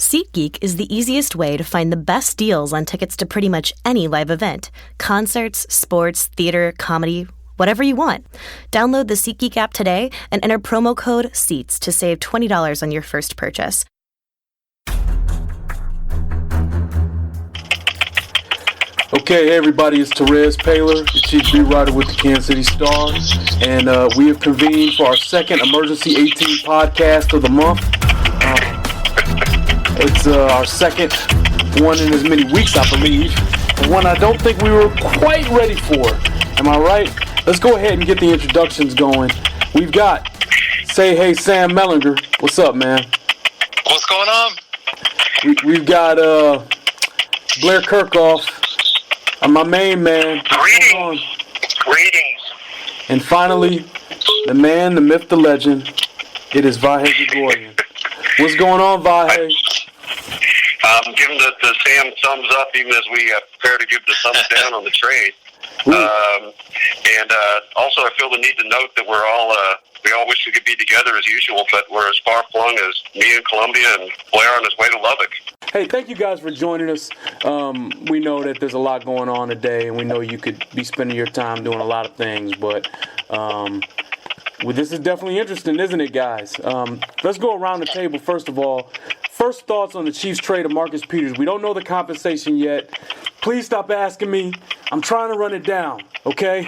SeatGeek is the easiest way to find the best deals on tickets to pretty much any live event. Concerts, sports, theater, comedy, whatever you want. Download the SeatGeek app today and enter promo code SEATS to save $20 on your first purchase. Okay, hey everybody, it's Therese Paylor, the chief beat writer with the Kansas City Star, and we have convened for our second Emergency 18 podcast of the month. It's our second one in as many weeks, I believe, and one I don't think we were quite ready for. Am I right? Let's go ahead and get the introductions going. We've got Say Hey Sam Mellinger. What's up, man? What's going on? We've got Blair Kirkhoff, my main man. Greetings. And finally, the man, the myth, the legend. It is Vahe Gregorian. What's going on, Vahe? Giving the Sam thumbs up, even as we prepare to give the thumbs down on the trade. Also, I feel the need to note that we all wish we could be together as usual, but we're as far flung as me in Columbia and Blair on his way to Lubbock. Hey, thank you guys for joining us. We know that there's a lot going on today, and we know you could be spending your time doing a lot of things, but this is definitely interesting, isn't it, guys? Let's go around the table, first of all. First thoughts on the Chiefs trade of Marcus Peters. We don't know the compensation yet. Please stop asking me. I'm trying to run it down, okay?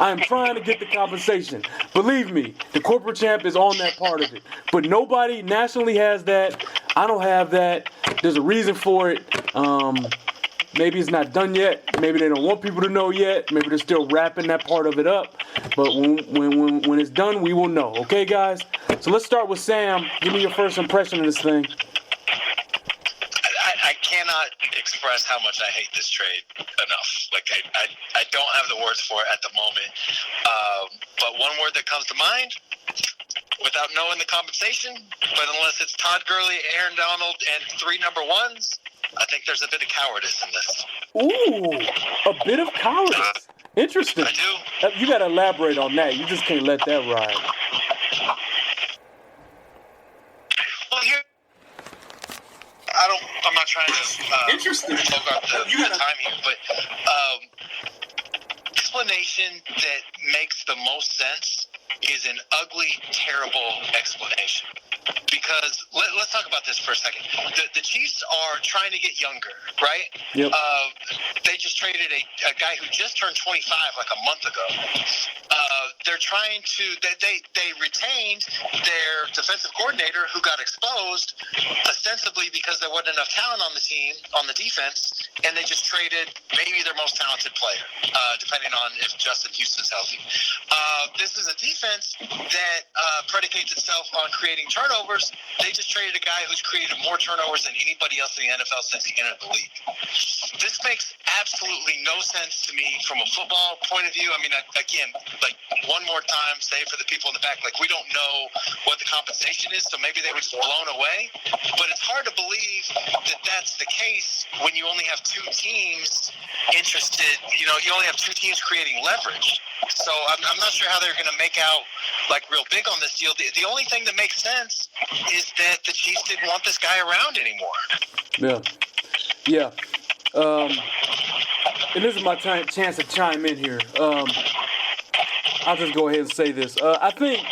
I am trying to get the compensation. Believe me, the corporate champ is on that part of it. But nobody nationally has that. I don't have that. There's a reason for it. Maybe it's not done yet. Maybe they don't want people to know yet. Maybe they're still wrapping that part of it up. But when it's done, we will know. Okay, guys? So let's start with Sam. Give me your first impression of this thing. I cannot express how much I hate this trade enough. Like, I don't have the words for it at the moment. But one word that comes to mind, without knowing the compensation, but unless it's Todd Gurley, Aaron Donald, and 3 number ones, I think there's a bit of cowardice in this. Ooh, a bit of cowardice. Interesting. I do. You got to elaborate on that. You just can't let that ride. Well, I'm not trying to Interesting. Talk about the time here, but explanation that makes the most sense is an ugly, terrible explanation. Because let's talk about this for a second. The Chiefs are trying to get younger, right? Yep. They just traded a guy who just turned 25 like a month ago. They're trying to they retained their defensive coordinator who got exposed ostensibly because there wasn't enough talent on the team, on the defense, and they just traded maybe their most talented player, depending on if Justin Houston's healthy. This is a defense that predicates itself on creating turnovers. They just traded a guy who's created more turnovers than anybody else in the NFL since he entered the league. This makes absolutely no sense to me from a football point of view. I mean, again, like one more time, say for the people in the back, like we don't know what the compensation is, so maybe they were just blown away. But it's hard to believe that that's the case when you only have 2 teams interested. You only have 2 teams creating leverage. So I'm not sure how they're going to make out like real big on this deal. The only thing that makes sense is that the Chiefs didn't want this guy around anymore. Yeah. And this is my chance to chime in here. I'll just go ahead and say this. I think,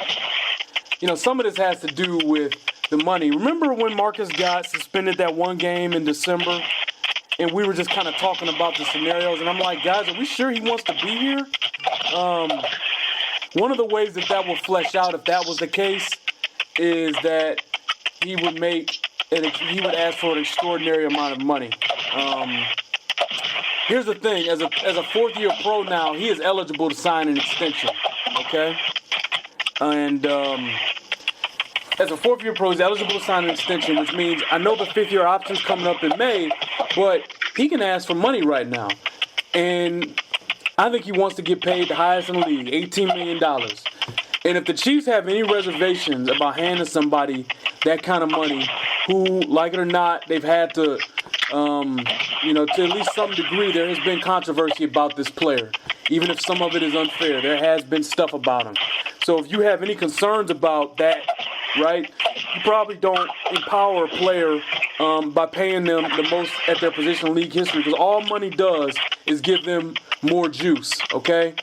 some of this has to do with the money. Remember when Marcus got suspended that one game in December? And we were just kind of talking about the scenarios. And I'm like, guys, are we sure he wants to be here? One of the ways that will flesh out if that was the case is that he would ask for an extraordinary amount of money. Here's the thing, as a fourth-year pro now, he is eligible to sign an extension, okay? And as a fourth-year pro, he's eligible to sign an extension, which means I know the fifth-year option's coming up in May, but he can ask for money right now. And I think he wants to get paid the highest in the league, $18 million. And if the Chiefs have any reservations about handing somebody that kind of money, who, like it or not, they've had to, to at least some degree, there has been controversy about this player. Even if some of it is unfair, there has been stuff about him. So if you have any concerns about that, right, you probably don't empower a player by paying them the most at their position in league history, because all money does is give them more juice, okay?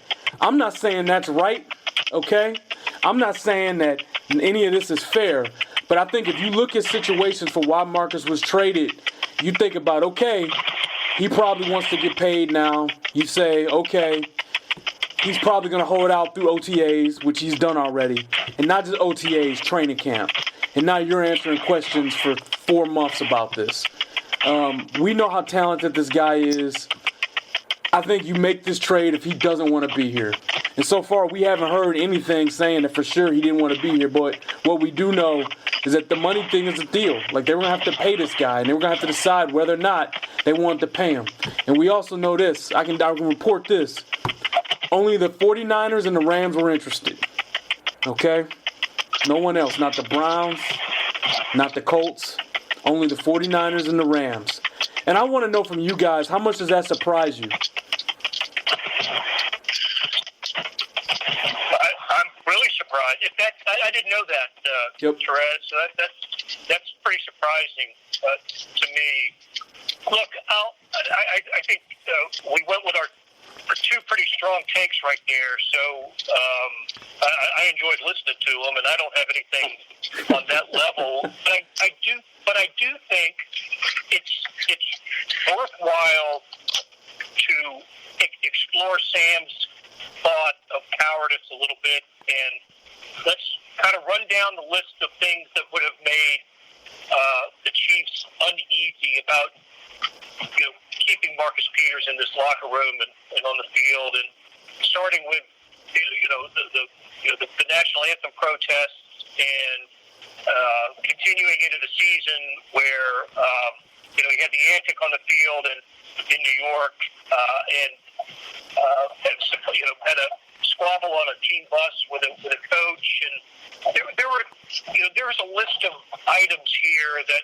I'm not saying that's right, okay? I'm not saying that any of this is fair, but I think if you look at situations for why Marcus was traded, you think about, okay, he probably wants to get paid now. You say, okay, he's probably going to hold out through OTAs, which he's done already, and not just OTAs, training camp. And now you're answering questions for 4 months about this. We know how talented this guy is. I think you make this trade if he doesn't want to be here. And so far, we haven't heard anything saying that for sure he didn't want to be here. But what we do know is that the money thing is a deal. Like, they were going to have to pay this guy, and they were going to have to decide whether or not they wanted to pay him. And we also know this. I can report this. Only the 49ers and the Rams were interested. Okay? No one else. Not the Browns, not the Colts. Only the 49ers and the Rams. And I want to know from you guys, how much does that surprise you? I'm really surprised. I didn't know that, Yep. Therese. So that's pretty surprising to me. Look, I think we went with our 2 pretty strong takes right there. So I enjoyed listening to them, and I don't have anything on that level. But I do think it's worthwhile to explore Sam's thought of cowardice a little bit, and let's kind of run down the list of things that would have made the Chiefs uneasy about keeping Marcus Peters in this locker room and on the field, and starting with the national anthem protests, and continuing into the season where he had the antic on the field and in New York, and had a squabble on a team bus with a coach, and there was a list of items here that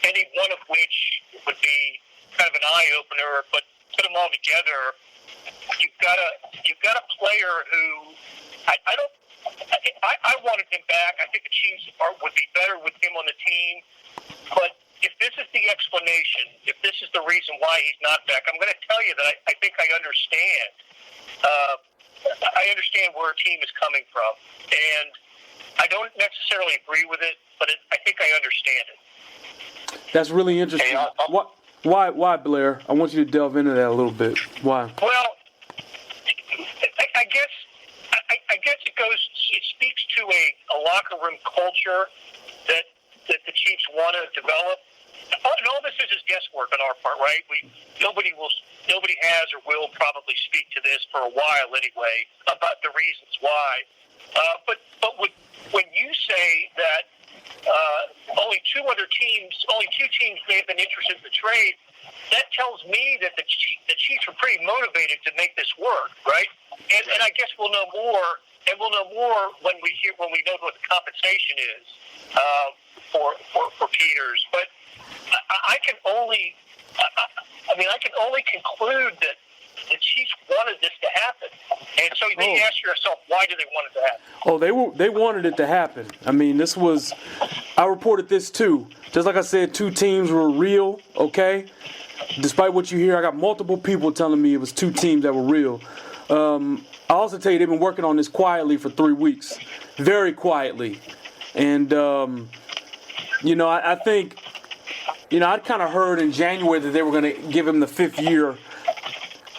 any one of which would be kind of an eye opener, but put them all together, you've got a player who I wanted him back. I think the Chiefs would be better with him on the team, but if this is the explanation, if this is the reason why he's not back, I'm going to tell you that I think I understand. I understand where a team is coming from, and I don't necessarily agree with it, but I think I understand it. That's really interesting. Why, Blair? I want you to delve into that a little bit. Why? Well, I guess it speaks to a locker room culture that the Chiefs want to develop. And all this is guesswork on our part, right? Nobody has or will probably speak to this for a while anyway about the reasons why. But when you say that only 2 teams may have been interested in the trade, that tells me that the Chiefs were pretty motivated to make this work, right? And I guess we'll know more, and we'll know more when we know what the compensation is for Peters. But I can only conclude that the Chiefs wanted this to happen, and so then you ask yourself, why do they want it to happen? Oh, they wanted it to happen. I mean, I reported this too. Just like I said, 2 teams were real, okay? Despite what you hear, I got multiple people telling me it was 2 teams that were real. I also tell you they've been working on this quietly for 3 weeks, very quietly. And, I think, I'd kind of heard in January that they were going to give him the 5th year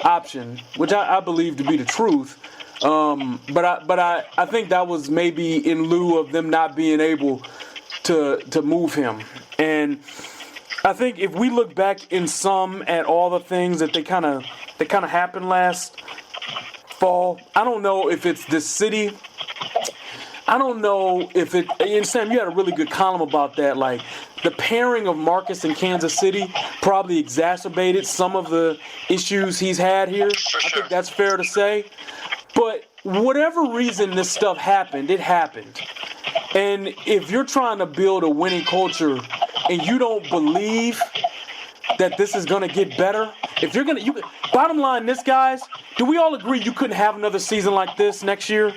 option, which I believe to be the truth. But I think that was maybe in lieu of them not being able to move him. And I think if we look back in sum at all the things that they kind of happened last fall, I don't know if it's the city. I don't know if it. And Sam, you had a really good column about that. Like, the pairing of Marcus and Kansas City probably exacerbated some of the issues he's had here. I think that's fair to say. But whatever reason this stuff happened, it happened. And if you're trying to build a winning culture and you don't believe that this is going to get better, bottom line, guys, do we all agree you couldn't have another season like this next year?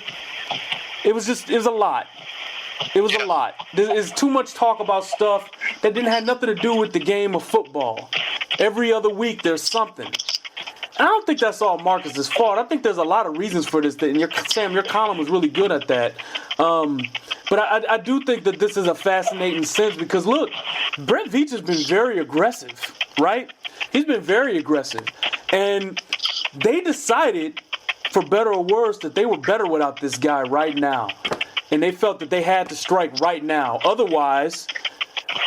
It was a lot. It was a lot. There's too much talk about stuff that didn't have nothing to do with the game of football. Every other week there's something. And I don't think that's all Marcus's fault. I think there's a lot of reasons for this. And Sam, your column was really good at that. But I do think that this is a fascinating sense because, look, Brett Veach has been very aggressive, right? He's been very aggressive. And they decided, for better or worse, that they were better without this guy right now. And they felt that they had to strike right now. Otherwise,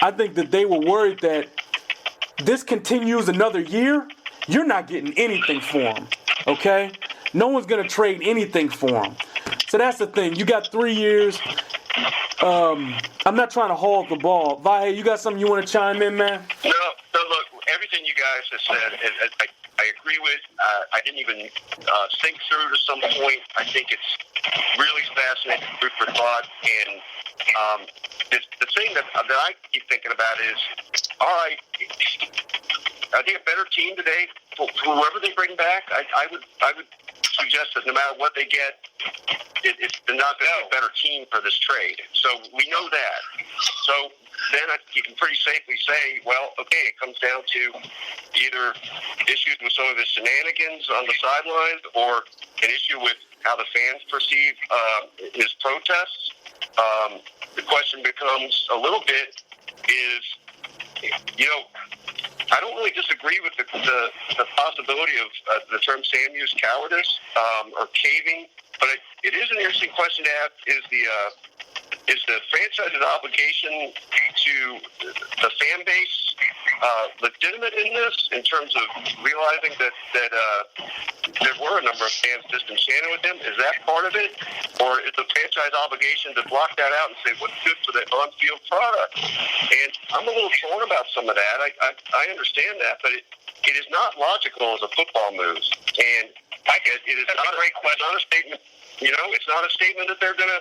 I think that they were worried that this continues another year, you're not getting anything for him, okay? No one's going to trade anything for him. So that's the thing. You got 3 years. I'm not trying to hog the ball. Vahe, you got something you want to chime in, man? No, look, everything you guys have said, I agree with. I didn't even think through to some point. I think it's really fascinating food for thought. And the thing that I keep thinking about is, all right, are they a better team today? Whoever they bring back, I would suggest that no matter what they get, they're not going to be a better team for this trade. So we know that. So then you can pretty safely say, well, okay, it comes down to either issues with some of his shenanigans on the sidelines or an issue with how the fans perceive his protests. The question becomes a little bit is, I don't really disagree with the possibility of the term Sam used, cowardice or caving, but it is an interesting question to ask: is the franchise's obligation to the fan base legitimate in this, in terms of realizing that there were a number of fans disenchanted with him? Is that part of it, or is the franchise obligation to block that out and say what's good for the on-field product? And I'm a little torn about some of that. I understand that, but it is not logical as a football move, and it is not a statement. It's not a statement that they're going to.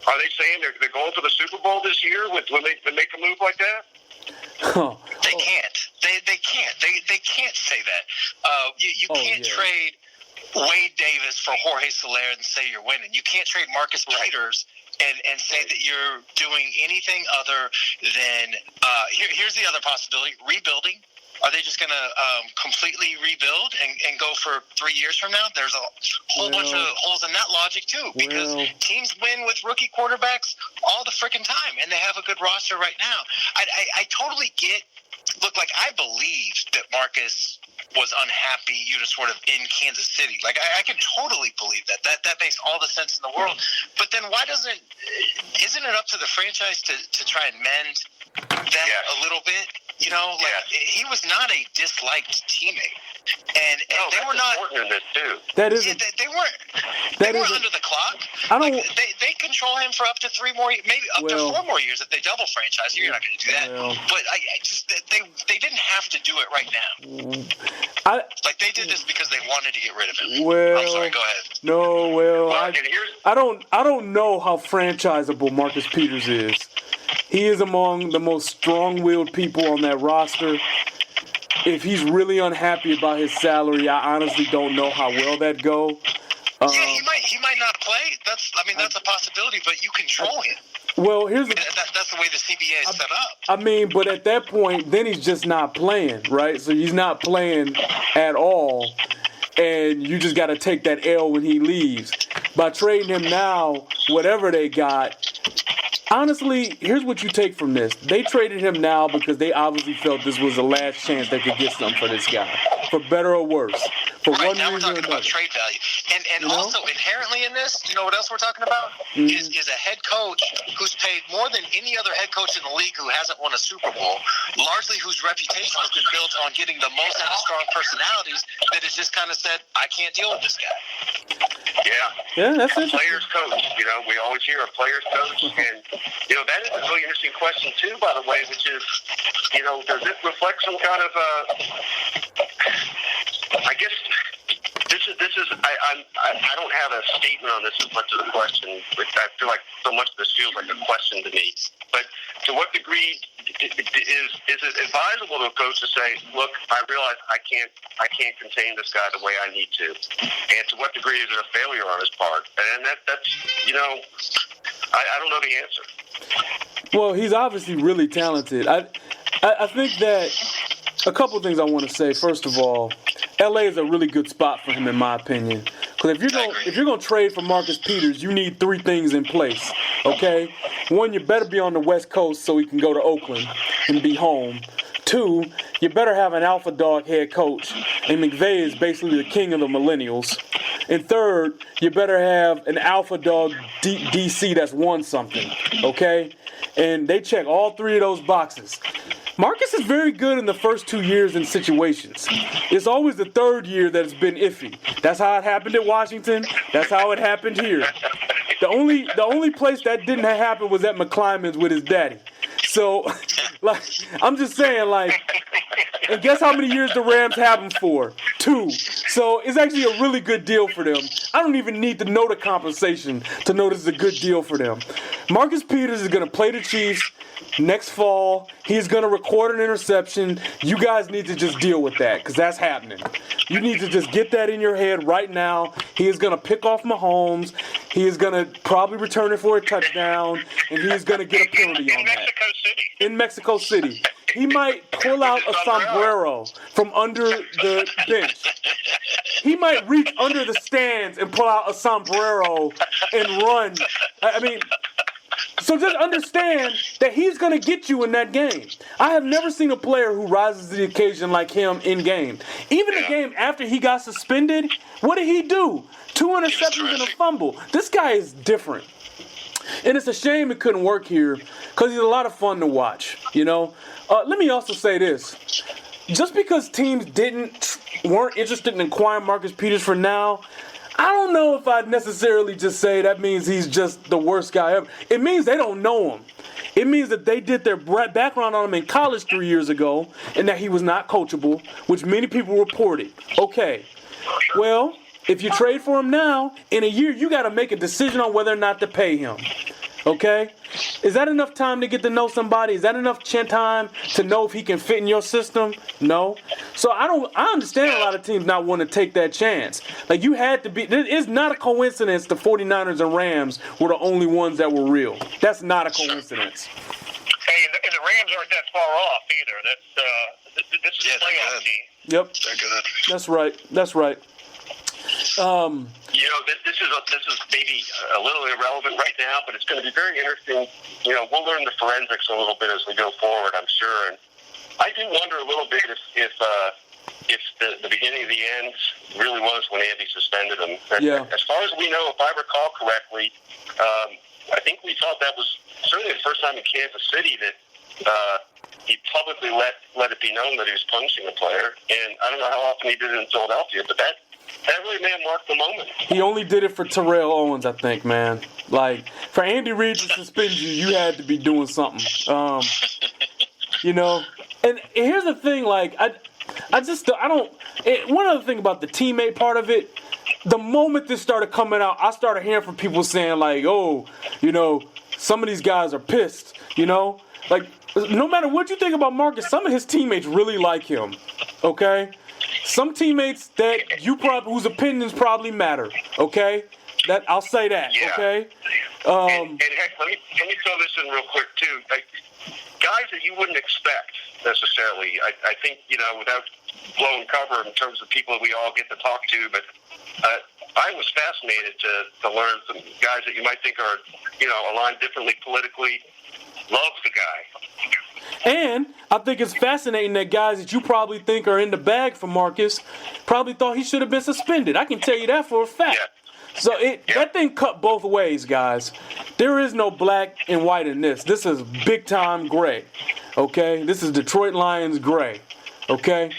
Are they saying they're going for the Super Bowl this year when they make a move like that? Huh. They can't. They can't. They can't say that. You can't trade Wade Davis for Jorge Soler and say you're winning. You can't trade Marcus Peters and say that you're doing anything other than here's the other possibility: rebuilding. Are they just going to completely rebuild and go for 3 years from now? There's a whole bunch of holes in that logic, too, because teams win with rookie quarterbacks all the freaking time, and they have a good roster right now. I totally get – look, like, I believe that Marcus was unhappy, sort of in Kansas City. Like, I can totally believe that. That makes all the sense in the world. But then why isn't it up to the franchise to try and mend that a little bit? He was not a disliked teammate, and they were not. In this too. That is. They weren't under the clock. They control him for up to 3 more, maybe up to 4 more years if they double franchise. You're not going to do that. But they didn't have to do it right now. They did this because they wanted to get rid of him. I'm sorry. Go ahead. No. I don't know how franchisable Marcus Peters is. He is among the most strong-willed people on that roster. If he's really unhappy about his salary, I honestly don't know how well that go. He might not play. That's a possibility, but you control him. Well, that's the way the CBA is set up. But at that point, then he's just not playing, right? So he's not playing at all, and you just got to take that L when he leaves. By trading him now, whatever they got. Honestly, here's what you take from this. They traded him now because they obviously felt this was the last chance they could get something for this guy, for better or worse. Right, now we're talking about trade value. And also, inherently in this, you know what else we're talking about? Is a head coach who's paid more than any other head coach in the league who hasn't won a Super Bowl, largely whose reputation has been built on getting the most out of strong personalities, that has just kind of said, I can't deal with this guy. Yeah, that's it. Players coach. We always hear a players coach, and that is a really interesting question too, by the way, which is, does it reflect some kind of I guess this is I don't have a statement on this as much as a question. I feel like so much of this feels like a question to me. But to what degree is it advisable to a coach to say, look, I realize I can't contain this guy the way I need to, and to what degree is it a failure on his part? And that's I don't know the answer. Well, he's obviously really talented. I think that a couple of things I want to say. First of all, LA is a really good spot for him, in my opinion. Because if you're gonna trade for Marcus Peters, you need three things in place. Okay, one, you better be on the West Coast so he can go to Oakland and be home. Two, you better have an alpha dog head coach, and McVay is basically the king of the millennials. And third, you better have an alpha dog DC that's won something, okay? And they check all three of those boxes. Marcus is very good in the first 2 years in situations. It's always the third year that it's been iffy. That's how it happened at Washington. That's how it happened here. The only place that didn't happen was at McClymonds with his daddy. So, like, I'm just saying, like, and guess how many years the Rams have him for? 2. So it's actually a really good deal for them. I don't even need to know the compensation to know this is a good deal for them. Marcus Peters is going to play the Chiefs next fall. He's going to record an interception. You guys need to just deal with that because that's happening. You need to just get that in your head right now. He is going to pick off Mahomes. He is going to probably return it for a touchdown, and he's going to get a penalty on that. In Mexico City. He might pull out a sombrero from under the bench. He might reach under the stands and pull out a sombrero and run. I mean, so just understand that he's going to get you in that game. I have never seen a player who rises to the occasion like him in game. Even the game after he got suspended, what did he do? 2 interceptions and a fumble. This guy is different. And it's a shame it couldn't work here because he's a lot of fun to watch, you know. Let me also say this. Just because teams weren't interested in acquiring Marcus Peters for now, I don't know if I'd necessarily just say that means he's just the worst guy ever. It means they don't know him. It means that they did their background on him in college 3 years ago and that he was not coachable, which many people reported. Okay, well, if you trade for him now, in a year, you got to make a decision on whether or not to pay him. Okay? Is that enough time to get to know somebody? Is that enough time to know if he can fit in your system? No. So I understand a lot of teams not want to take that chance. Like, you had to be. It's not a coincidence the 49ers and Rams were the only ones that were real. That's not a coincidence. Hey, and the Rams aren't that far off either. This is a playoff team. Yep. They're good. That's right. That's right. You know, this is maybe a little irrelevant right now, but it's going to be very interesting. You know, we'll learn the forensics a little bit as we go forward, I'm sure. And I do wonder a little bit if the beginning of the end really was when Andy suspended him. Yeah. As far as we know, if I recall correctly, I think we thought that was certainly the first time in Kansas City that he publicly let it be known that he was punishing a player. And I don't know how often he did it in Philadelphia, but that really may have marked the moment. He only did it for Terrell Owens, I think, man. Like, for Andy Reid to suspend you, you had to be doing something. You know? And here's the thing, like, one other thing about the teammate part of it, the moment this started coming out, I started hearing from people saying, like, oh, you know, some of these guys are pissed, you know? Like, no matter what you think about Marcus, some of his teammates really like him, okay? Some teammates that whose opinions probably matter, okay? That I'll say that, okay? And heck, let me throw this in real quick too. Like, guys that you wouldn't expect necessarily. I think, you know, without blowing cover in terms of people that we all get to talk to, but I was fascinated to learn some guys that you might think are, you know, aligned differently politically. Love the guy. And I think it's fascinating that guys that you probably think are in the bag for Marcus probably thought he should have been suspended. I can tell you that for a fact. Yeah. So that thing cut both ways, guys. There is no black and white in this. This is big time gray. Okay? This is Detroit Lions gray. Okay?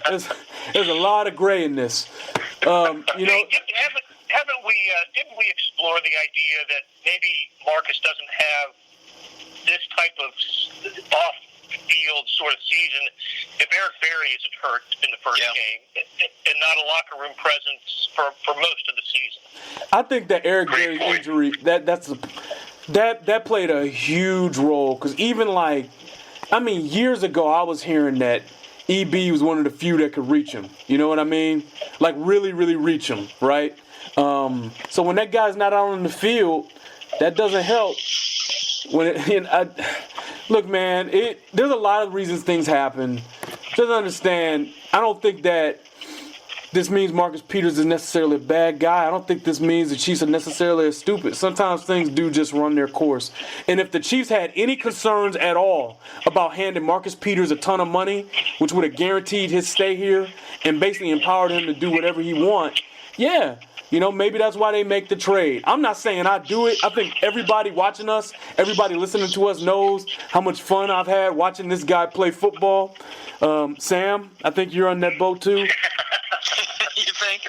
There's a lot of gray in this. You know. Didn't we explore the idea that maybe Marcus doesn't have this type of off-field sort of season if Eric Berry isn't hurt in the first game and not a locker room presence for most of the season? I think that Eric Berry's injury that played a huge role because even years ago I was hearing that EB was one of the few that could reach him. You know what I mean? Like really, really reach him, right? So when that guy's not out on the field, that doesn't help. Look, man, there's a lot of reasons things happen. Just understand, I don't think that this means Marcus Peters is necessarily a bad guy. I don't think this means the Chiefs are necessarily stupid. Sometimes things do just run their course. And if the Chiefs had any concerns at all about handing Marcus Peters a ton of money, which would have guaranteed his stay here and basically empowered him to do whatever he wants, yeah, maybe that's why they make the trade. I'm not saying I do it. I think everybody watching us, everybody listening to us knows how much fun I've had watching this guy play football. Sam, I think you're on that boat too. You think?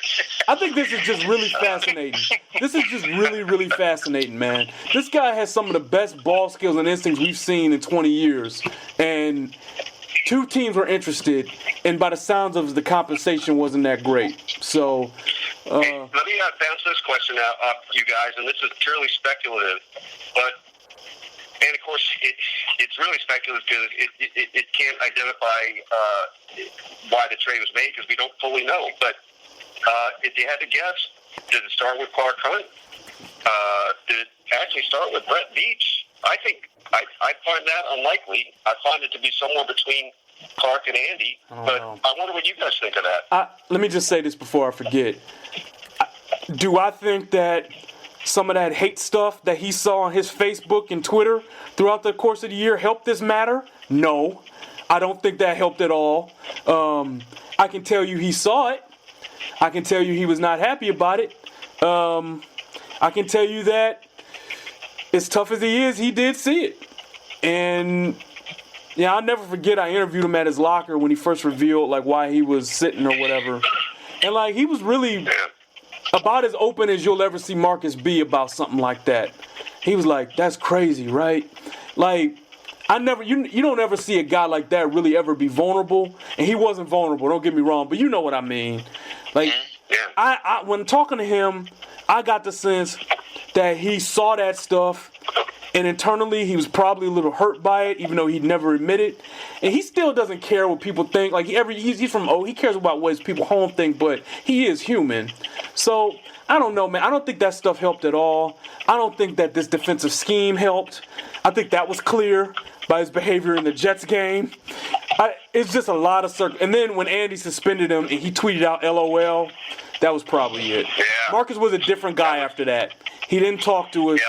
I think this is just really fascinating. This is just really, really fascinating, man. This guy has some of the best ball skills and instincts we've seen in 20 years. And two teams were interested, and by the sounds of it, the compensation wasn't that great. So, let me bounce this question out off you guys, and this is purely speculative, and of course it's really speculative because it can't identify why the trade was made because we don't fully know. But if you had to guess, did it start with Clark Hunt? Did it actually start with Brett Veach? I think I find that unlikely. I find it to be somewhere between Clark and Andy. But I wonder what you guys think of that. Let me just say this before I forget. Do I think that some of that hate stuff that he saw on his Facebook and Twitter throughout the course of the year helped this matter? No. I don't think that helped at all. I can tell you he saw it. I can tell you he was not happy about it. I can tell you that as tough as he is, he did see it. And yeah, I'll never forget I interviewed him at his locker when he first revealed why he was sitting or whatever. And he was really about as open as you'll ever see Marcus be about something like that. He was like, that's crazy, right? You don't ever see a guy like that really ever be vulnerable. And he wasn't vulnerable, don't get me wrong, but you know what I mean. When talking to him, I got the sense that he saw that stuff, and internally he was probably a little hurt by it, even though he'd never admit it. And he still doesn't care what people think. He's from he cares about what his people home think, but he is human. So I don't know, man. I don't think that stuff helped at all. I don't think that this defensive scheme helped. I think that was clear by his behavior in the Jets game. It's just a lot of and then when Andy suspended him and he tweeted out LOL, that was probably it. Yeah. Marcus was a different guy after that. He didn't talk to us.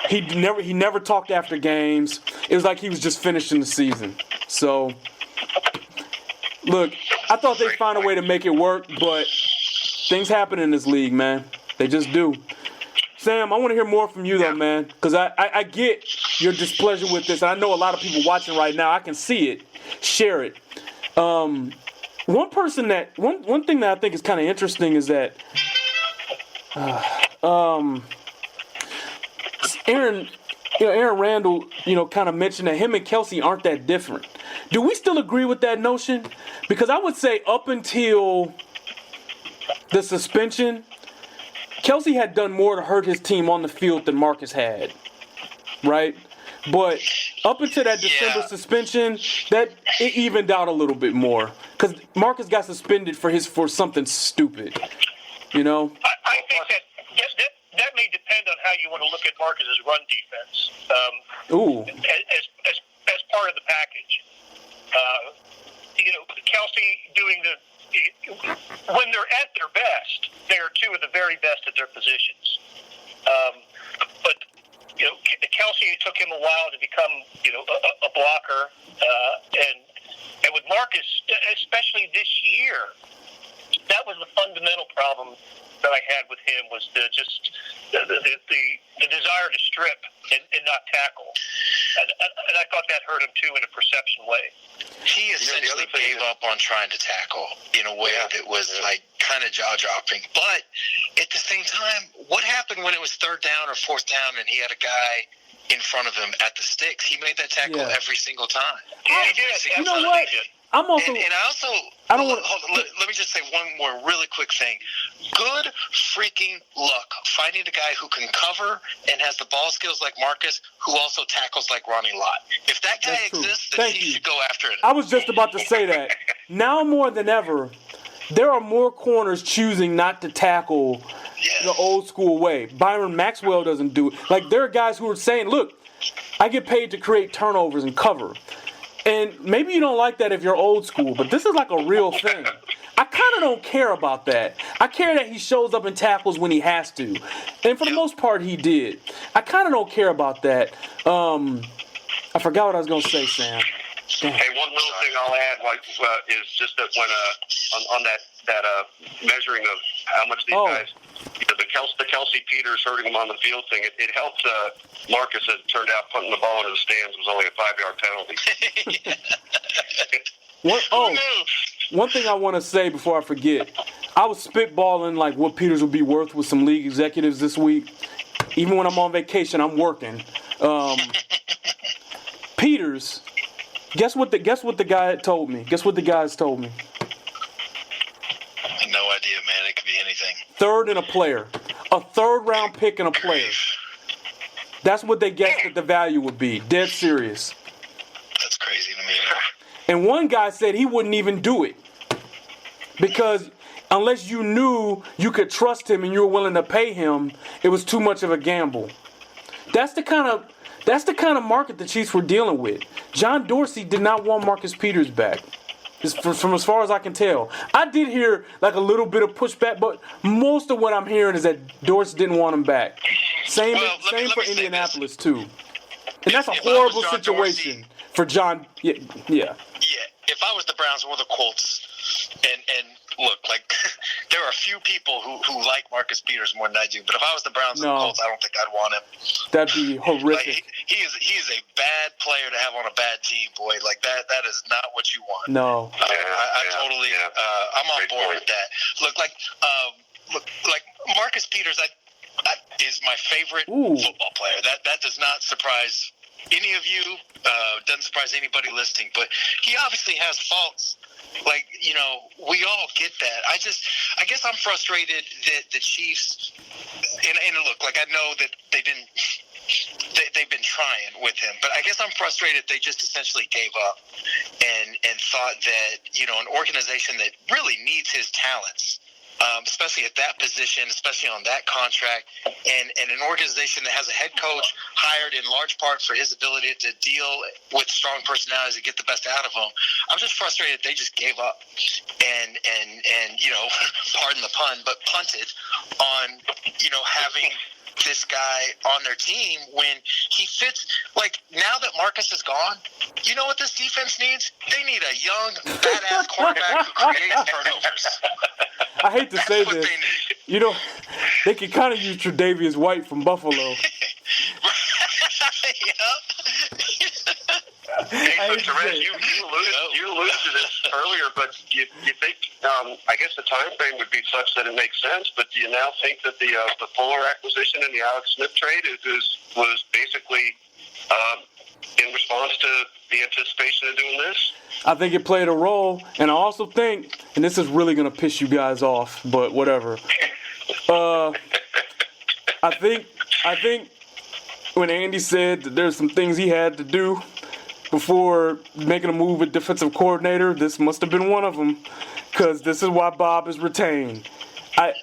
Yeah. He never talked after games. It was like he was just finishing the season. So, look, I thought they'd find a way to make it work, but things happen in this league, man. They just do. Sam, I want to hear more from you, though, man, because I get your displeasure with this. And I know a lot of people watching right now. I can see it. Share it. One thing that I think is kind of interesting is that Aaron Randall, kind of mentioned that him and Kelsey aren't that different. Do we still agree with that notion? Because I would say up until the suspension, Kelsey had done more to hurt his team on the field than Marcus had, right? But up until that December suspension, that it evened out a little bit more because Marcus got suspended for something stupid, I think that may depend on how you want to look at Marcus's run defense. As part of the package, Kelsey doing when they're at their best, they are two of the very best at their positions. But Kelsey, it took him a while to become a blocker, and with Marcus, especially this year, that was the fundamental problem that I had with him was the desire to strip and not tackle, and I thought that hurt him too in a perception way. He essentially gave up on trying to tackle in a way that was kind of jaw-dropping. But at the same time, what happened when it was third down or fourth down and he had a guy in front of him at the sticks? He made that tackle every single time. Yeah, he did. You know what? I'm also. And I also. I don't want. Let me just say one more really quick thing. Good freaking luck finding a guy who can cover and has the ball skills like Marcus, who also tackles like Ronnie Lott. If that guy exists, then he should go after it. I was just about to say that. Now more than ever, there are more corners choosing not to tackle the old school way. Byron Maxwell doesn't do it. Like, there are guys who are saying, look, I get paid to create turnovers and cover. And maybe you don't like that if you're old school, but this is like a real thing. I kind of don't care about that. I care that he shows up and tackles when he has to. And for the most part, he did. I kind of don't care about that. I forgot what I was going to say, Sam. Damn. Hey, one little thing I'll add is just that when on that measuring of how much these guys, the Kelsey Peters hurting him on the field thing, it helped Marcus. It turned out punting the ball into the stands was only a 5-yard penalty. One thing I want to say before I forget, I was spitballing like what Peters would be worth with some league executives this week. Even when I'm on vacation, I'm working. Peters, guess what the guy told me? Guess what the guys told me? No idea, man. It could be anything. Third and a player. A third-round pick and a player. That's what they guessed that the value would be. Dead serious. That's crazy to me. And one guy said he wouldn't even do it. Because unless you knew you could trust him and you were willing to pay him, it was too much of a gamble. That's the kind of market the Chiefs were dealing with. John Dorsey did not want Marcus Peters back. From as far as I can tell. I did hear like a little bit of pushback, but most of what I'm hearing is that Dorsey didn't want him back. Same for Indianapolis too. And that's a horrible situation for John. Yeah. Yeah. If I was the Browns or the Colts, and look, like there are a few people who like Marcus Peters more than I do, but if I was the Browns and the Colts, I don't think I'd want him. That'd be horrific. Like, he is a bad player to have on a bad team, boy. Like that is not what you want. No. I totally I'm on board with that. Look like Marcus Peters is my favorite football player. That does not surprise any of you, doesn't surprise anybody listening, but he obviously has faults. Like, you know, we all get that. I guess I'm frustrated that the Chiefs, and look, like I know that they've been trying with him, but I guess I'm frustrated they just essentially gave up and thought that, you know, an organization that really needs his talents, especially at that position, especially on that contract, and an organization that has a head coach hired in large part for his ability to deal with strong personalities and get the best out of them. I'm just frustrated they just gave up and you know, pardon the pun, but punted on, you know, having this guy on their team when he fits. Like, now that Marcus is gone, you know what this defense needs? They need a young, badass cornerback who creates turnovers. I hate to say this. You know, they could kind of use Tre'Davious White from Buffalo. Hey, so Therese, you alluded to this earlier, but you think, I guess the time frame would be such that it makes sense, but do you now think that the Fuller acquisition and the Alex Smith trade was basically in response to the anticipation of doing this? I think it played a role, and I also think, and this is really going to piss you guys off, but whatever. I think when Andy said that there's some things he had to do before making a move at defensive coordinator, this must have been one of them, because this is why Bob is retained. I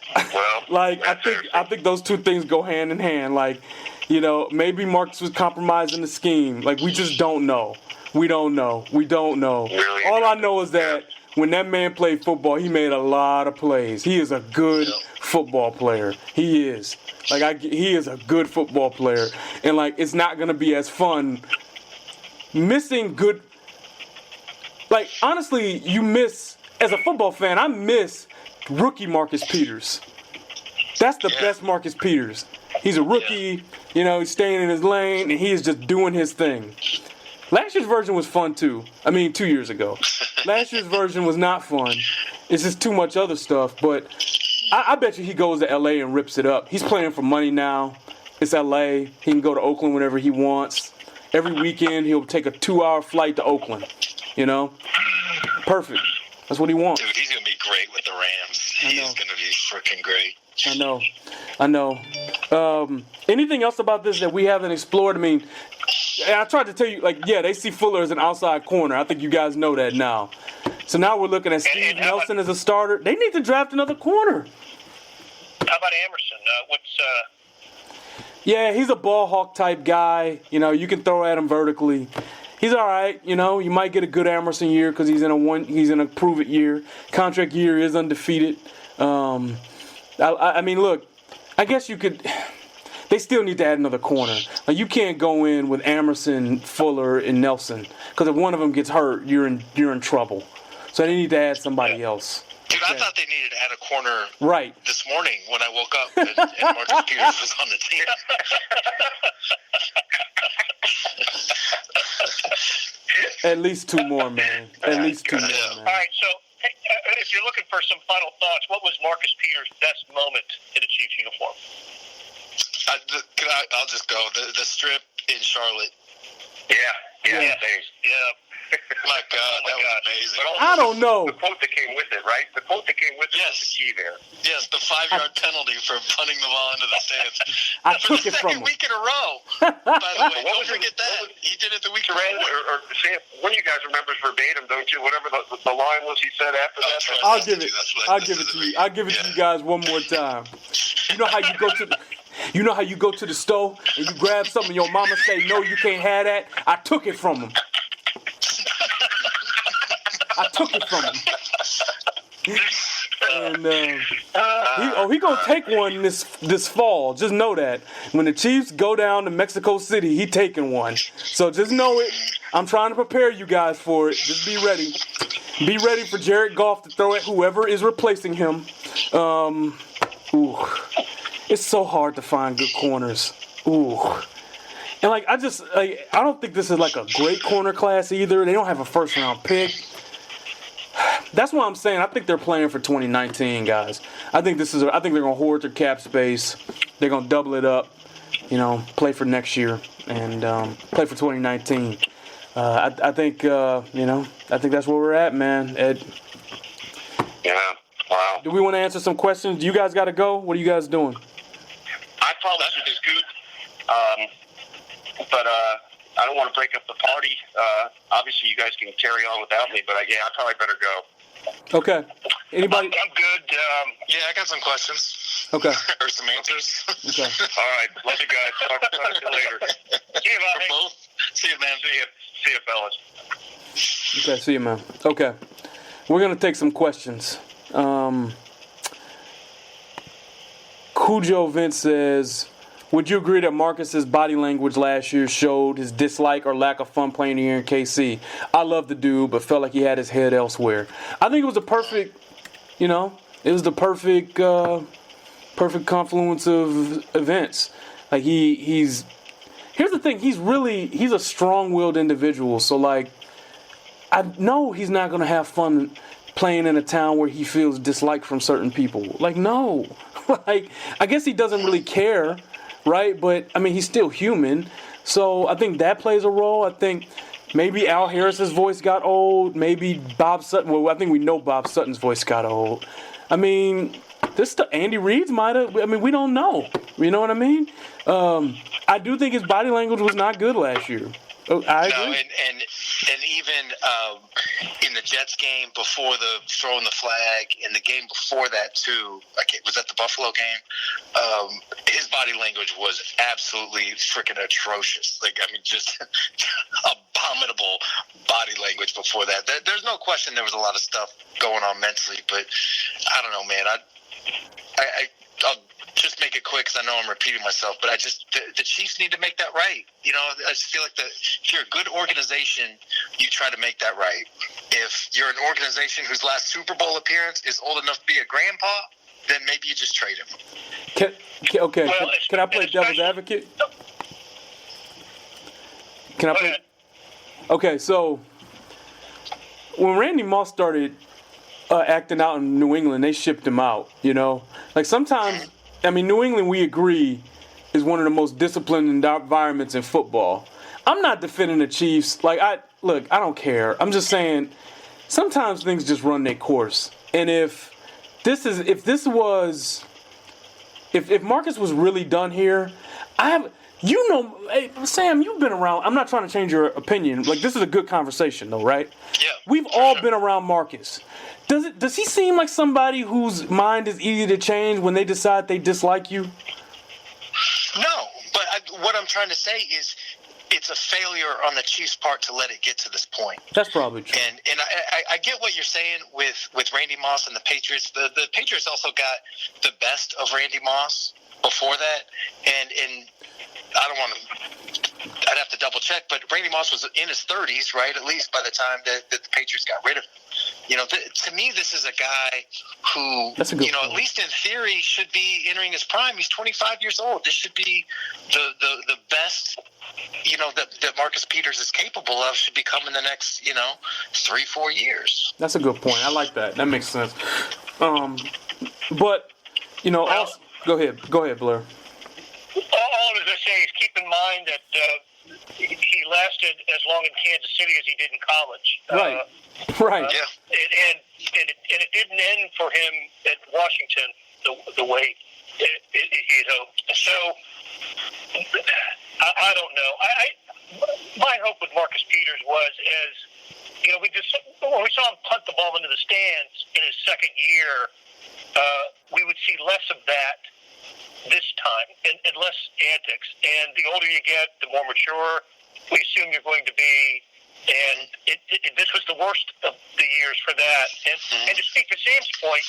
think those two things go hand in hand. Like, you know, maybe Marcus was compromising the scheme. Like, we just don't know. We don't know. Really? All I know is that when that man played football, he made a lot of plays. He is a good football player. He is. He is a good football player. And, like, it's not going to be as fun missing good. Like, honestly, you miss, as a football fan, I miss rookie Marcus Peters. That's the best Marcus Peters. He's a rookie, you know, he's staying in his lane, and he is just doing his thing. Last year's version was fun, too. I mean, 2 years ago. Last year's version was not fun. It's just too much other stuff. But I bet you he goes to L.A. and rips it up. He's playing for money now. It's L.A. He can go to Oakland whenever he wants. Every weekend, he'll take a 2-hour flight to Oakland. You know? Perfect. That's what he wants. Dude, he's going to be great with the Rams. He's going to be freaking great. I know. Anything else about this that we haven't explored? I mean, I tried to tell you, like, yeah, they see Fuller as an outside corner. I think you guys know that now. So now we're looking at Steve Nelson as a starter. They need to draft another corner. How about Emerson? Yeah, he's a ball hawk type guy. You know, you can throw at him vertically. He's all right. You know, you might get a good Emerson year because he's in a prove it year. Contract year is undefeated. I mean, look, I guess you could. They still need to add another corner. Like, you can't go in with Emerson, Fuller, and Nelson because if one of them gets hurt, you're in trouble. So they need to add somebody else. Dude, I thought they needed to add a corner right this morning when I woke up and Marcus Peters was on the team. At least two more, man. At least two more, man. All right, so if you're looking for some final thoughts, what was Marcus Peters' best moment in a Chiefs uniform? I'll just go. The strip in Charlotte. Yeah. My God, that was amazing. I don't know. The quote that came with it, right? The quote that came with it was the key there. Yes, the 5-yard penalty for punting the ball into the stands. I took it from him. Week in a row. By the way, don't forget that. He did it the week before. Or say it, one of you guys remembers verbatim, don't you? Whatever the line was he said after that. I'll give it to you. I'll give it to you guys one more time. You know how you go to the store and you grab something, your mama say, no, you can't have that? I took it from him. I took it from him. And he gonna take one this fall. Just know that. When the Chiefs go down to Mexico City, he taking one. So just know it. I'm trying to prepare you guys for it. Just be ready. Be ready for Jared Goff to throw at whoever is replacing him. It's so hard to find good corners. And I don't think this is like a great corner class either. They don't have a first round pick. That's what I'm saying. I think they're playing for 2019, guys. I think they're gonna hoard their cap space. They're gonna double it up, play for next year and play for 2019. I think that's where we're at, man. Ed. Yeah. Wow. Do we want to answer some questions? Do you guys got to go? What are you guys doing? I probably should just scoot. But I don't want to break up the party. Obviously, you guys can carry on without me, but I probably better go. Okay. Anybody? I'm good. I got some questions. Okay. Or some answers. Okay. All right. Love you guys. Talk to you later. See you, buddy. Both. See you, man. See you, fellas. Okay. See you, man. Okay. We're going to take some questions. Cujo Vince says, would you agree that Marcus's body language last year showed his dislike or lack of fun playing here in KC? I love the dude, but felt like he had his head elsewhere. I think it was a perfect, perfect confluence of events. Like here's the thing, he's a strong-willed individual. So I know he's not going to have fun playing in a town where he feels disliked from certain people. No. I guess he doesn't really care. Right, but I mean he's still human, so I think that plays a role. I think maybe Al Harris's voice got old. Maybe Bob Sutton. Well, I think we know Bob Sutton's voice got old. I mean, Andy Reid's might have. I mean, we don't know. You know what I mean? I do think his body language was not good last year. I agree. No, and even in the Jets game before the throwing the flag, in the game before that too, was that the Buffalo game? His body language was absolutely freaking atrocious. Just abominable body language before that. There's no question there was a lot of stuff going on mentally, but I don't know, man. I'll just make it quick because I know I'm repeating myself, but the Chiefs need to make that right. I just feel like if you're a good organization, you try to make that right. If you're an organization whose last Super Bowl appearance is old enough to be a grandpa, then maybe you just trade him. Can I play devil's advocate? Can I play? Okay, so when Randy Moss started acting out in New England, they shipped him out, sometimes, New England, we agree, is one of the most disciplined environments in football. I'm not defending the Chiefs. I don't care. I'm just saying sometimes things just run their course. And if Marcus was really done here, You know, hey, Sam, you've been around. I'm not trying to change your opinion. Like, this is a good conversation, though, right? Yeah. We've all been around Marcus. Does he seem like somebody whose mind is easy to change when they decide they dislike you? No, but what I'm trying to say is it's a failure on the Chiefs' part to let it get to this point. That's probably true. And I get what you're saying with Randy Moss and the Patriots. The Patriots also got the best of Randy Moss before that, and I don't want to. I'd have to double check, but Randy Moss was in his 30s, right? At least by the time that the Patriots got rid of him. You know, to me, this is a guy who, you know, at least in theory, should be entering his prime. He's 25 years old. This should be the best, you know, that Marcus Peters is capable of should become in the next, you know, 3-4 years. That's a good point. I like that. That makes sense. But, you know, also, go ahead, Blair. All I was going to say is keep in mind that he lasted as long in Kansas City as he did in college. Right. Yeah. And it didn't end for him at Washington the way he had hoped. So I don't know. My hope with Marcus Peters was, as you know, when we saw him punt the ball into the stands in his second year, we would see less of that this time and less antics. And the older you get, the more mature we assume you're going to be. And this was the worst of the years for that. And to speak to Sam's point,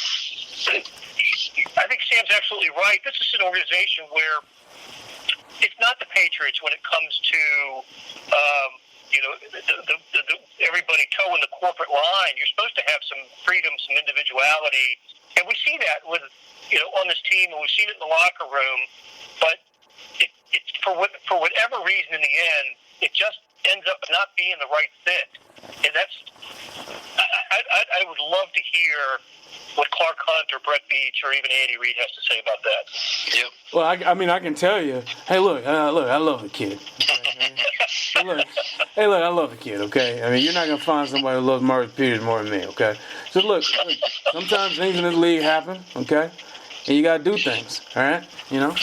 I think Sam's absolutely right. This is an organization where it's not the Patriots when it comes to, you know, everybody toeing the corporate line. You're supposed to have some freedom, some individuality. And we see that with, you know, on this team, and we've seen it in the locker room. But it's for whatever reason in the end, it just ends up not being the right fit. And that's, I would love to hear what Clark Hunt or Brett Beach or even Andy Reid has to say about that. Yep. Well, I mean, I can tell you, hey, look, I love the kid. Hey, look, I love the kid, okay? I mean, you're not going to find somebody who loves Marcus Peters more than me, okay? Just look, sometimes things in this league happen, okay? And you got to do things, all right? You know?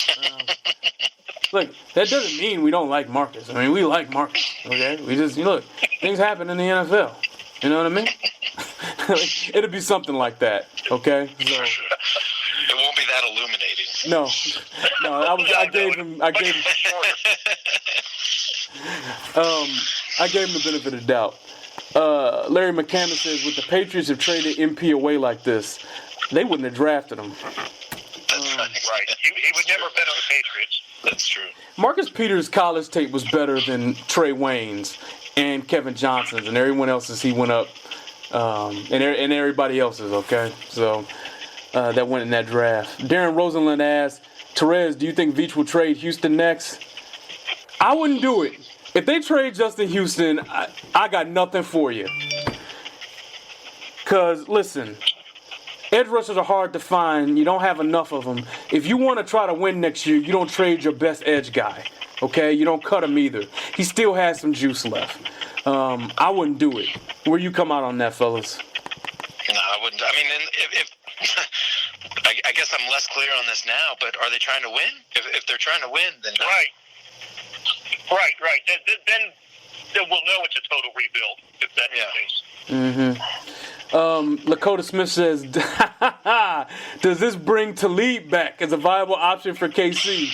Look, that doesn't mean we don't like Marcus. I mean, we like Marcus, okay? We just, look, things happen in the NFL. You know what I mean? It'll be something like that, okay? So, it won't be that illuminating. No, I gave him I gave him the benefit of the doubt. Larry McCammon says, with the Patriots have traded MP away like this, they wouldn't have drafted him. That's right. He would never bet on the Patriots. That's true. Marcus Peters' college tape was better than Trey Wayne's and Kevin Johnson's and everyone else's. He went up, and everybody else's, okay? So that went in that draft. Darren Rosenland asked, Therese, do you think Veach will trade Houston next? I wouldn't do it. If they trade Justin Houston, I got nothing for you. Because, listen, edge rushers are hard to find. You don't have enough of them. If you want to try to win next year, you don't trade your best edge guy. Okay? You don't cut him either. He still has some juice left. I wouldn't do it. Where you come out on that, fellas? No, I wouldn't. I mean, if I guess I'm less clear on this now, but are they trying to win? If they're trying to win, then no. Right. Then we'll know it's a total rebuild if that's the case. Lakota Smith says, does this bring Talib back as a viable option for KC?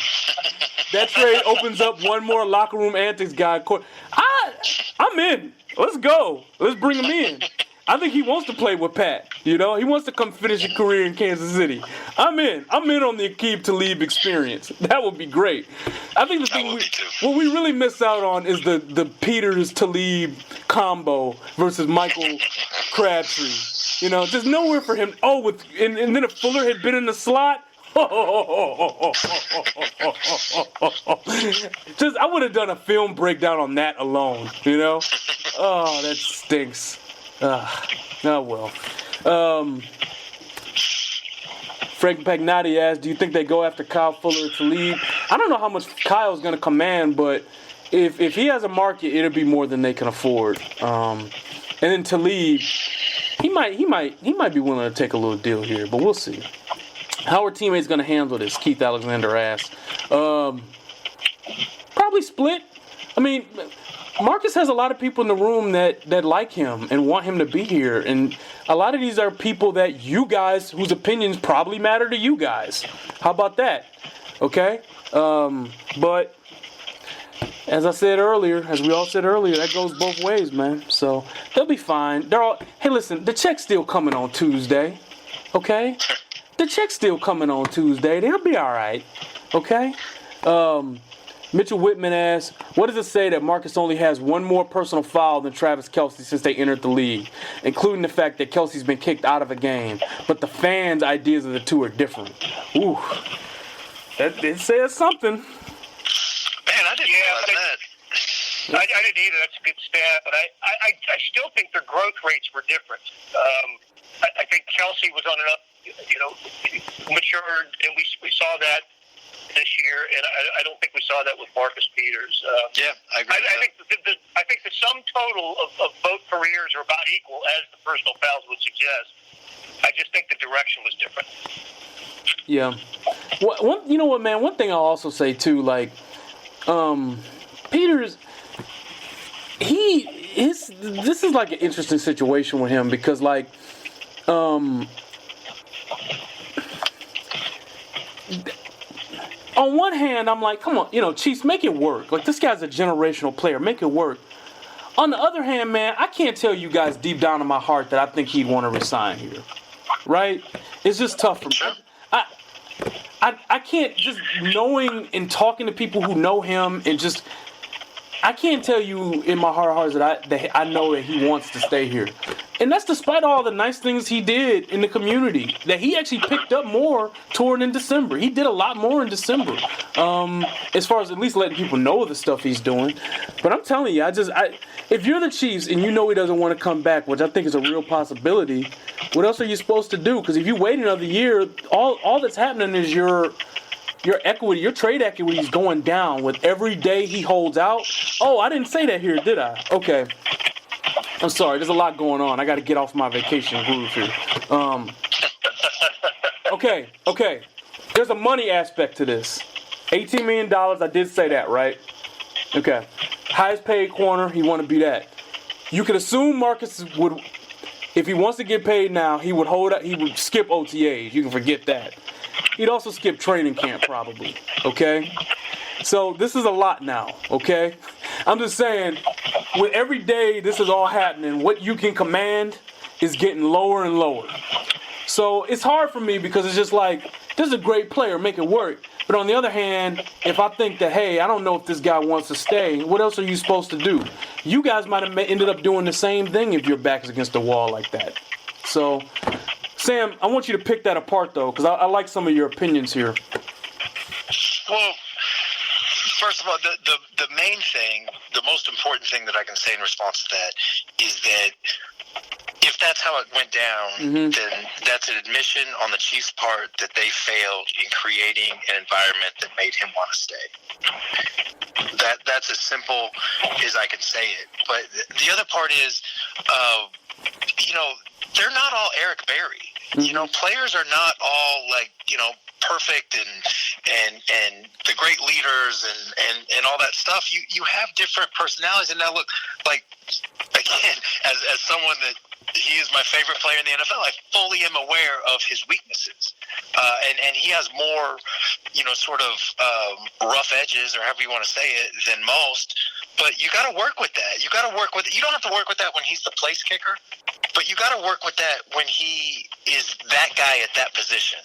That trade opens up one more locker room antics guy. I'm in. Let's go. Let's bring him in. I think he wants to play with Pat. You know, he wants to come finish a career in Kansas City. I'm in on the Aqib Talib experience. That would be great. I think the thing what we really miss out on is the Peters Talib combo versus Michael Crabtree. You know, there's nowhere for him. Oh, and then if Fuller had been in the slot. Just I would have done a film breakdown on that alone. You know, oh, that stinks. Well. Frank Pagnotti asked, do you think they go after Kyle Fuller to leave? I don't know how much Kyle's going to command, but if he has a market, it'll be more than they can afford. And then Talib, he might be willing to take a little deal here, but we'll see. How are teammates going to handle this? Keith Alexander asked. probably split. I mean, Marcus has a lot of people in the room that like him and want him to be here. And a lot of these are people that you guys, whose opinions probably matter to you guys. How about that? Okay? But as I said earlier, as we all said earlier, that goes both ways, man. So they'll be fine. Hey, listen, the check's still coming on Tuesday. Okay? The check's still coming on Tuesday. They'll be all right. Okay? Mitchell Whitman asks, what does it say that Marcus only has one more personal foul than Travis Kelce since they entered the league, including the fact that Kelce's been kicked out of a game, but the fans' ideas of the two are different? Ooh, it says something. Man, I didn't realize that. I didn't either. That's a good stat, but I still think their growth rates were different. I think Kelce was on an up, matured, and we saw that this year, and I don't think we saw that with Marcus Peters. I agree. I think the sum total of both careers are about equal, as the personal fouls would suggest. I just think the direction was different. Yeah. You know what, man? One thing I'll also say too, like, Peters, this is like an interesting situation with him because, like, on one hand, I'm like, come on, Chiefs, make it work. Like, this guy's a generational player. Make it work. On the other hand, man, I can't tell you guys deep down in my heart that I think he'd want to resign here. Right? It's just tough for me. I can't, just knowing and talking to people who know him and just, I can't tell you in my heart of hearts that I know that he wants to stay here. And that's despite all the nice things he did in the community that he actually picked up more toward in December. He did a lot more in December, as far as at least letting people know the stuff he's doing. But I'm telling you, if you're the Chiefs and you know he doesn't want to come back, which I think is a real possibility, what else are you supposed to do? Because if you wait another year, all that's happening is your equity, your trade equity is going down with every day he holds out. Oh, I didn't say that here, did I? Okay. I'm sorry, there's a lot going on. I got to get off my vacation groove here. Okay. There's a money aspect to this. $18 million, I did say that, right? Okay. Highest paid corner, he want to be that. You could assume Marcus would, if he wants to get paid now, he would skip OTAs. You can forget that. He'd also skip training camp probably, okay? So this is a lot now, okay? I'm just saying, with every day this is all happening, what you can command is getting lower and lower. So it's hard for me because it's just like, this is a great player, make it work. But on the other hand, if I think that, hey, I don't know if this guy wants to stay, what else are you supposed to do? You guys might have ended up doing the same thing if your back is against the wall like that. So, Sam, I want you to pick that apart, though, because I like some of your opinions here. Well, first of all, the main thing, the most important thing that I can say in response to that is that if that's how it went down, then that's an admission on the Chiefs' part that they failed in creating an environment that made him want to stay. That's as simple as I can say it. But the other part is, they're not all Eric Berry. Players are not all perfect and the great leaders and all that stuff. You have different personalities. And now look, again, as someone that he is my favorite player in the NFL, I fully am aware of his weaknesses. And he has more, rough edges, or however you want to say it, than most. But you got to work with that. You got to work with it. You don't have to work with that when he's the place kicker, but you got to work with that when he is that guy at that position.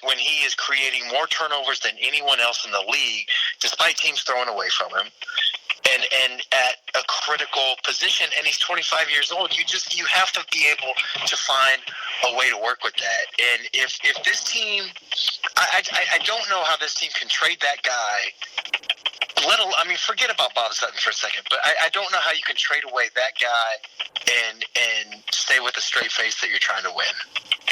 When he is creating more turnovers than anyone else in the league, despite teams throwing away from him, and at a critical position, and he's 25 years old, you have to be able to find a way to work with that. And if this team, I don't know how this team can trade that guy. Forget about Bob Sutton for a second, but I don't know how you can trade away that guy and stay with a straight face that you're trying to win.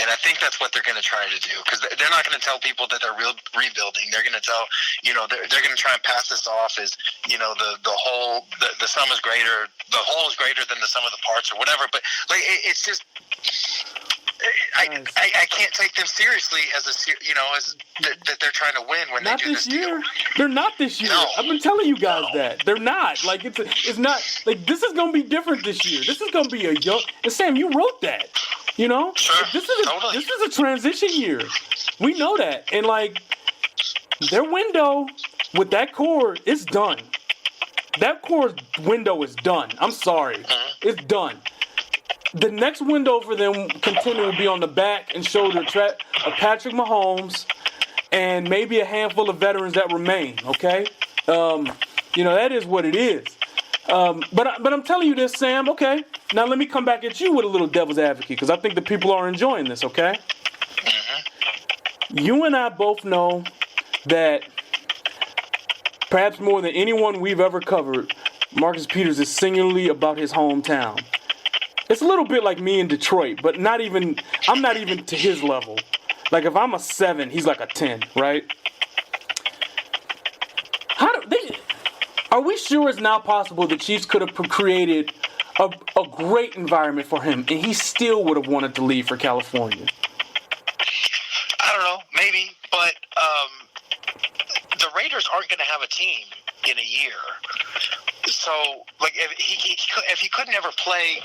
And I think that's what they're going to try to do, because they're not going to tell people that they're rebuilding. They're going to tell, they're going to try and pass this off as, the whole, the sum is greater, the whole is greater than the sum of the parts or whatever. But it's just, I can't take them seriously as that they're trying to win when not they do this this year. deal. They're not this year. No. I've been telling you guys that they're not. Like it's not like this is gonna be different this year. This is gonna be a young. And Sam, you wrote that. You know, Sure. this is a transition year. We know that, and like their window with that core, it's done. That core window is done. I'm sorry, it's done. The next window for them contending will be on the back and shoulder of Patrick Mahomes and maybe a handful of veterans that remain, okay? That is what it is. But I'm telling you this, Sam, okay? Now let me come back at you with a little devil's advocate because I think the people are enjoying this, okay? You and I both know that perhaps more than anyone we've ever covered, Marcus Peters is singularly about his hometown. It's a little bit like me in Detroit, but I'm not even to his level. Like if I'm a 7, he's like a 10, right? Are we sure it's now possible the Chiefs could have created a great environment for him and he still would have wanted to leave for California? I don't know, maybe, but the Raiders aren't going to have a team in a year. So, like, if he couldn't ever play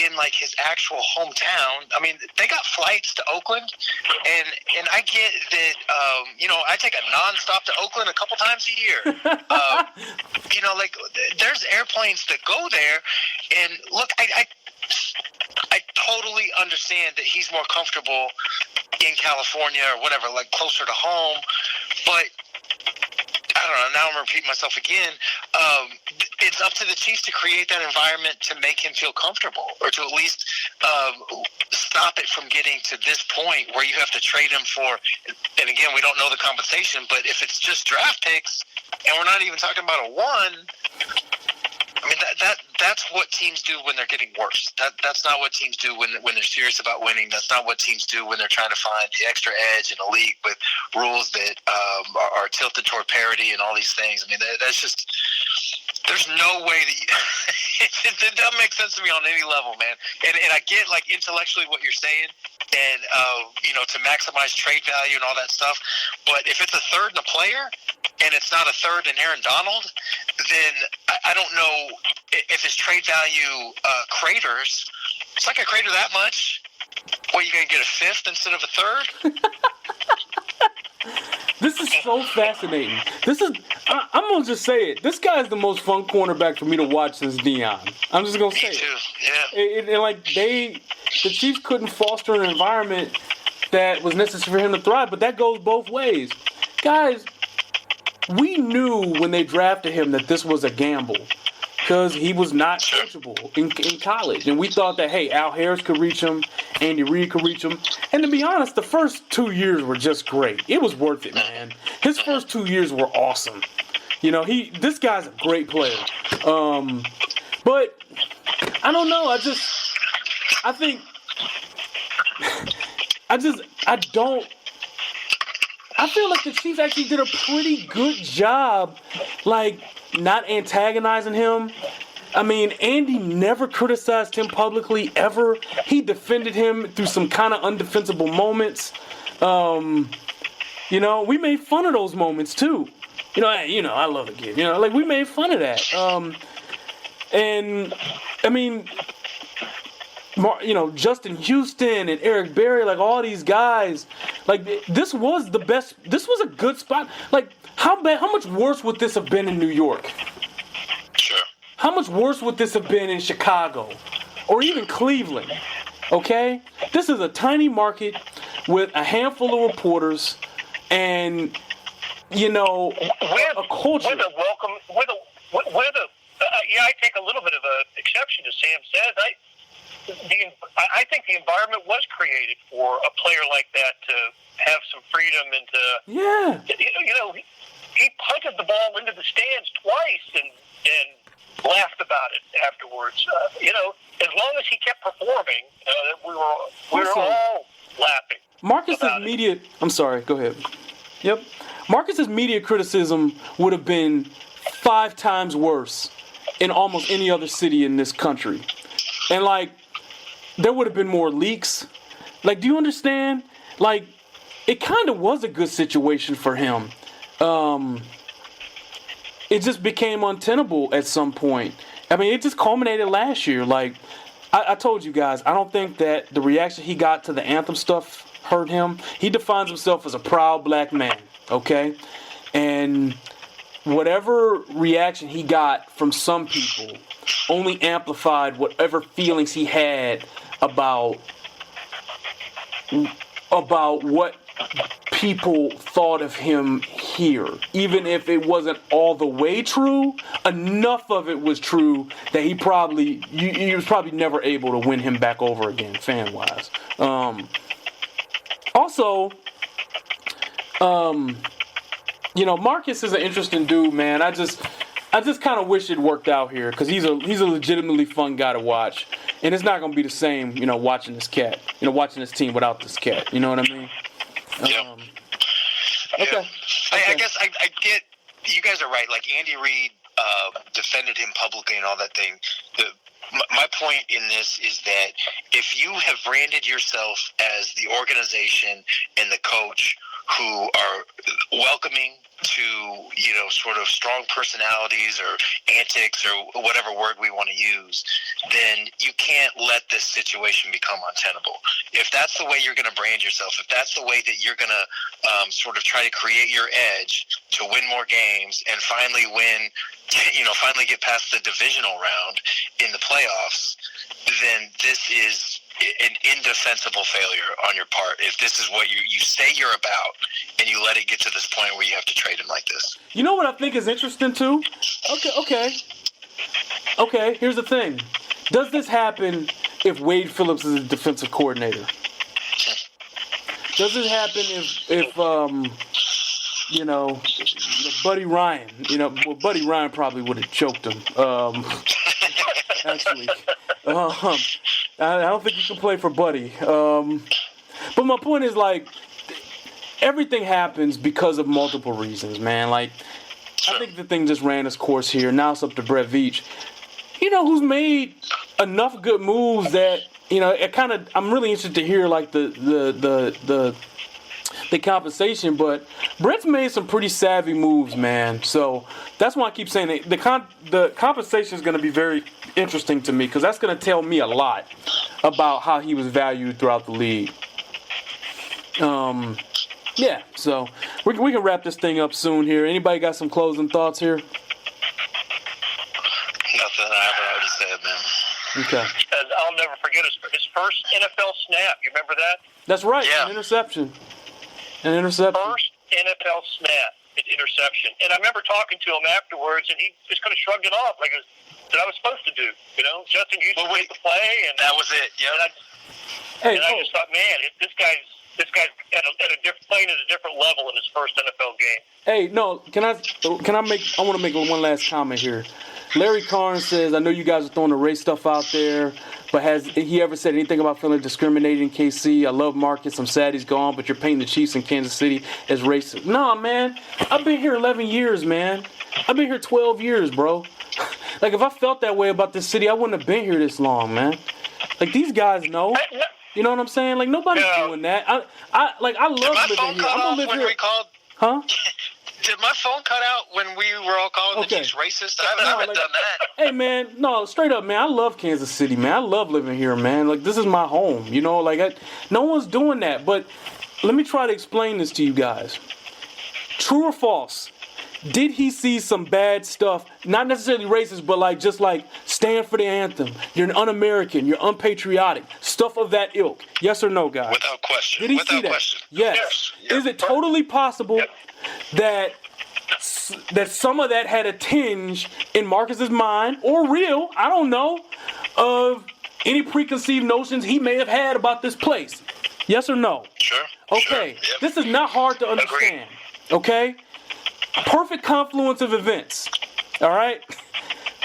in like his actual hometown, I mean, they got flights to Oakland, and I get that. I take a nonstop to Oakland a couple times a year. There's airplanes that go there, and look, I totally understand that he's more comfortable in California or whatever, like closer to home, but. I don't know. Now I'm repeating myself again. It's up to the Chiefs to create that environment to make him feel comfortable, or to at least stop it from getting to this point where you have to trade him for. And again, we don't know the compensation, but if it's just draft picks, and we're not even talking about a 1. I mean that's what teams do when they're getting worse. That's not what teams do when they're serious about winning. That's not what teams do when they're trying to find the extra edge in a league with rules that are tilted toward parity and all these things. I mean that's just there's no way that it doesn't make sense to me on any level, man. And I get like intellectually what you're saying, and to maximize trade value and all that stuff. But if it's a third in a player and it's not a third in Aaron Donald, then I don't know if his trade value craters. It's not going to crater that much. What, you going to get a fifth instead of a third? This is so fascinating. I'm going to just say it. This guy is the most fun cornerback for me to watch since Deion. I'm just going to say Me too. it. Yeah. The Chiefs couldn't foster an environment that was necessary for him to thrive, but that goes both ways. Guys, we knew when they drafted him that this was a gamble because he was not coachable in college. And we thought that, hey, Al Harris could reach him, Andy Reid could reach him. And to be honest, the first 2 years were just great. It was worth it, man. His first 2 years were awesome. This guy's a great player. But I don't know. I feel like the Chiefs actually did a pretty good job, like, not antagonizing him. I mean, Andy never criticized him publicly, ever. He defended him through some kind of undefensible moments. We made fun of those moments, too. I love the kid. We made fun of that. And, I mean... Justin Houston and Eric Berry, like all these guys, like this was a good spot. Like how much worse would this have been in New York? Sure. How much worse would this have been in Chicago or even Cleveland? Okay? This is a tiny market with a handful of reporters and, a culture. I take a little bit of an exception to Sam says. I think the environment was created for a player like that to have some freedom and to, he punted the ball into the stands twice and laughed about it afterwards. As long as he kept performing, we were all laughing. Marcus's media. I'm sorry. Go ahead. Yep. Marcus's media criticism would have been 5 times worse in almost any other city in this country, and there would have been more leaks. Like, do you understand? Like, it kind of was a good situation for him. It just became untenable at some point. I mean, it just culminated last year. Like, I told you guys, I don't think that the reaction he got to the anthem stuff hurt him. He defines himself as a proud black man, okay? And whatever reaction he got from some people only amplified whatever feelings he had about what people thought of him here. Even if it wasn't all the way true, enough of it was true that he was probably never able to win him back over again, fan-wise. Also, Marcus is an interesting dude, man. I just kind of wish it worked out here because he's a legitimately fun guy to watch, and it's not gonna be the same, watching this team without this cat. You know what I mean? Yeah. Okay. I guess I get you guys are right. Like Andy Reid defended him publicly and all that thing. My point in this is that if you have branded yourself as the organization and the coach who are welcoming to, sort of strong personalities or antics or whatever word we want to use, then you can't let this situation become untenable. If that's the way you're going to brand yourself, if that's the way that you're going to sort of try to create your edge to win more games and finally finally get past the divisional round in the playoffs, then this is an indefensible failure on your part if this is what you say you're about and you let it get to this point where you have to trade him like this. You know what I think is interesting too? Okay, here's the thing. Does this happen if Wade Phillips is a defensive coordinator? Does it happen if Buddy Ryan, Buddy Ryan probably would have choked him. Actually, I don't think you can play for Buddy. But my point is, like, everything happens because of multiple reasons, man. Like, I think the thing just ran its course here. Now it's up to Brett Veach, who's made enough good moves that I'm really interested to hear like the compensation, but Brett's made some pretty savvy moves, man. So that's why I keep saying that the compensation is going to be very interesting to me because that's going to tell me a lot about how he was valued throughout the league. Yeah, so we can wrap this thing up soon here. Anybody got some closing thoughts here? Nothing I haven't already said, man. Okay. I'll never forget his first NFL snap. You remember that? That's right. Yeah. An interception. First NFL snap, interception. And I remember talking to him afterwards, and he just kind of shrugged it off like it was that I was supposed to do. Justin Houston made the play, and that was it. Yeah. I just thought, man, this guy's at a different playing at a different level in his first NFL game. Hey, no, I want to make one last comment here. Larry Carnes says, I know you guys are throwing the race stuff out there, but has he ever said anything about feeling discriminated in KC? I love Marcus. I'm sad he's gone, but you're painting the Chiefs in Kansas City as racist. Nah, man. I've been here 11 years, man. I've been here 12 years, bro. Like, if I felt that way about this city, I wouldn't have been here this long, man. Like, these guys know. You know what I'm saying? Like, nobody's doing that. I love living here. I'm gonna live here. Huh? Did my phone cut out when we were all calling the Chiefs racist? I haven't done that. Hey, man, no, straight up, man. I love Kansas City, man. I love living here, man. Like, this is my home, no one's doing that. But let me try to explain this to you guys. True or false? Did he see some bad stuff? Not necessarily racist, but just stand for the anthem. You're an un-American. You're unpatriotic. Stuff of that ilk. Yes or no, guys? Without question. Did he see that? Question. Yes. Yep. Is it totally possible that some of that had a tinge in Marcus's mind, or real, I don't know, of any preconceived notions he may have had about this place? Yes or no? Sure. Okay. Sure. Yep. This is not hard to understand. Agreed. Okay? Perfect confluence of events. All right?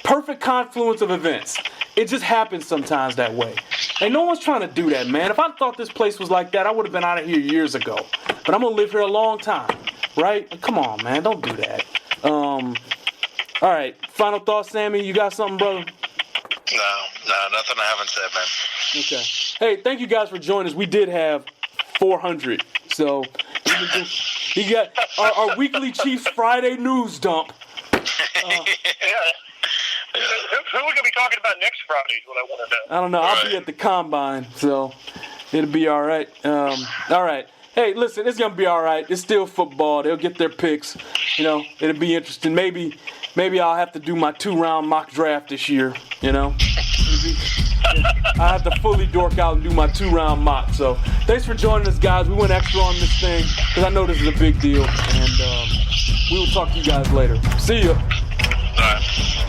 Perfect confluence of events. It just happens sometimes that way. And no one's trying to do that, man. If I thought this place was like that, I would have been out of here years ago. But I'm going to live here a long time. Right? Come on, man. Don't do that. All right. Final thoughts, Sammy? You got something, brother? No. No, nothing I haven't said, man. Okay. Hey, thank you guys for joining us. We did have 400, so you got our weekly Chiefs Friday news dump. Yeah. Who are we going to be talking about next Friday is what I want to know. I don't know. I'll be at the Combine, so it'll be all right. All right. Hey, listen, it's going to be all right. It's still football. They'll get their picks. It'll be interesting. Maybe I'll have to do my 2-round mock draft this year, I have to fully dork out and do my 2-round mock. So thanks for joining us, guys. We went extra on this thing because I know this is a big deal. And we will talk to you guys later. See ya. All right.